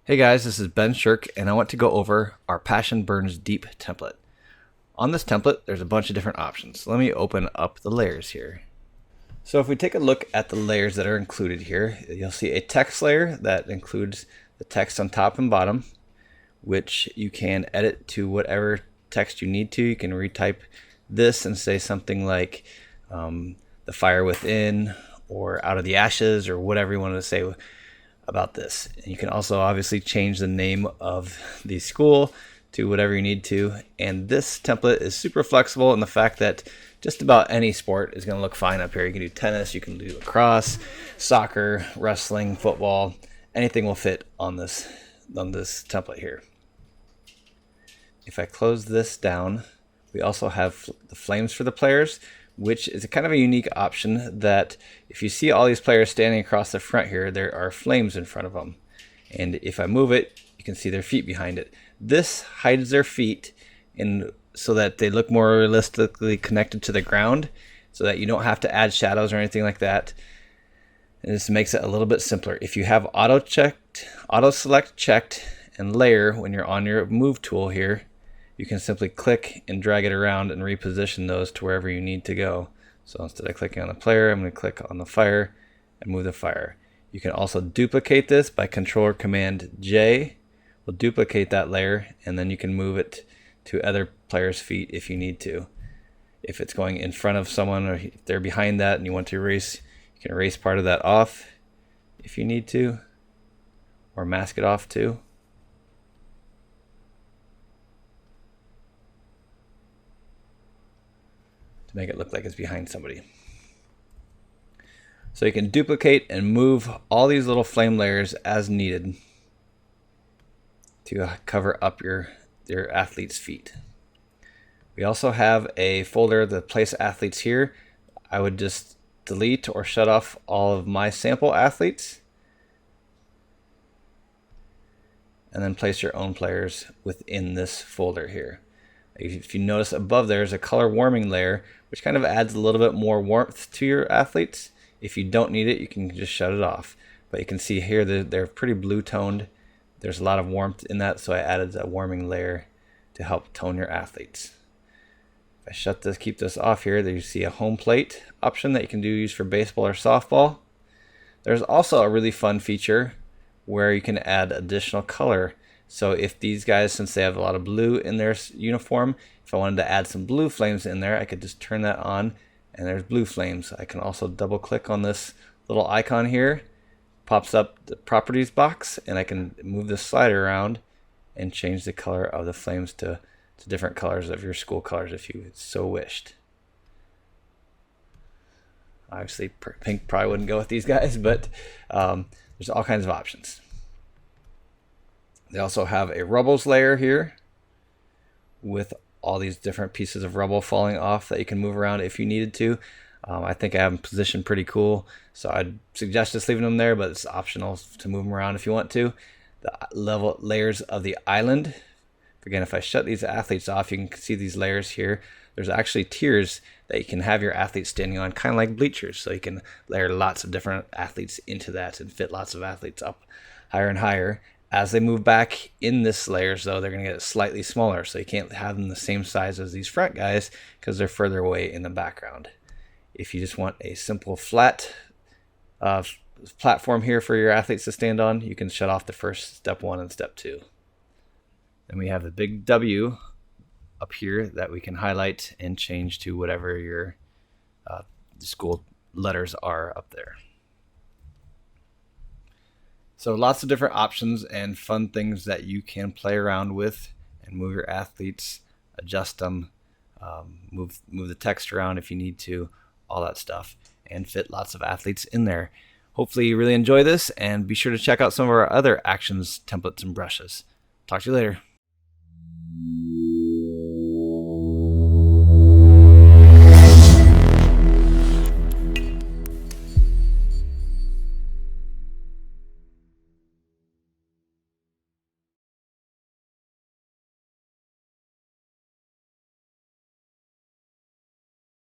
Hey guys, this is Ben Shirk, and I want to go over our Passion Burns Deep template. On this template, there's a bunch of different options. Let me open up the layers here. So if we take a look at the layers that are included here, you'll see a text layer that includes the text on top and bottom, which you can edit to whatever text you need to. You can retype this and say something like the fire within, or out of the ashes, or whatever you want to say about this. And you can also obviously change the name of the school to whatever you need to. And this template is super flexible in the fact that just about any sport is going to look fine up here. You can do tennis, you can do lacrosse, soccer, wrestling, football. Anything will fit on this template here. If I close this down, we also have the flames for the players, which is a kind of a unique option that if you see all these players standing across the front here, there are flames in front of them. And if I move it, you can see their feet behind it. This hides their feet so that they look more realistically connected to the ground, so that you don't have to add shadows or anything like that. And this makes it a little bit simpler. If you have auto select checked and layer when you're on your move tool here, you can simply click and drag it around and reposition those to wherever you need to go. So instead of clicking on the player, I'm going to click on the fire and move the fire. You can also duplicate this by Control or Command J. Will duplicate that layer, and then you can move it to other players' feet if you need to. If it's going in front of someone, or if they're behind that and you want to erase, you can erase part of that off if you need to, or mask it off too. To make it look like it's behind somebody. So you can duplicate and move all these little flame layers as needed to cover up your athlete's feet. We also have a folder that place athletes here. I would just delete or shut off all of my sample athletes, and then place your own players within this folder here. If you notice above there's a color warming layer, which kind of adds a little bit more warmth to your athletes. If you don't need it, you can just shut it off. But you can see here that they're pretty blue toned. There's a lot of warmth in that, so I added a warming layer to help tone your athletes. If I shut this, keep this off here, there you see a home plate option that you can use for baseball or softball. There's also a really fun feature where you can add additional color. So if these guys, since they have a lot of blue in their uniform, if I wanted to add some blue flames in there, I could just turn that on and there's blue flames. I can also double click on this little icon here, pops up the properties box, and I can move this slider around and change the color of the flames to different colors of your school colors if you so wished. Obviously pink probably wouldn't go with these guys, but there's all kinds of options. They also have a rubbles layer here with all these different pieces of rubble falling off that you can move around if you needed to. I think I have them positioned pretty cool, so I'd suggest just leaving them there, but it's optional to move them around if you want to. The layers of the island. Again, if I shut these athletes off, you can see these layers here. There's actually tiers that you can have your athletes standing on, kind of like bleachers, so you can layer lots of different athletes into that and fit lots of athletes up higher and higher. As they move back in this layers, though, they're going to get slightly smaller, so you can't have them the same size as these front guys because they're further away in the background. If you just want a simple flat platform here for your athletes to stand on, you can shut off the first step 1 and step 2. Then we have the big W up here that we can highlight and change to whatever your school letters are up there. So lots of different options and fun things that you can play around with and move your athletes, adjust them, move the text around if you need to, all that stuff, and fit lots of athletes in there. Hopefully you really enjoy this, and be sure to check out some of our other actions, templates, and brushes. Talk to you later.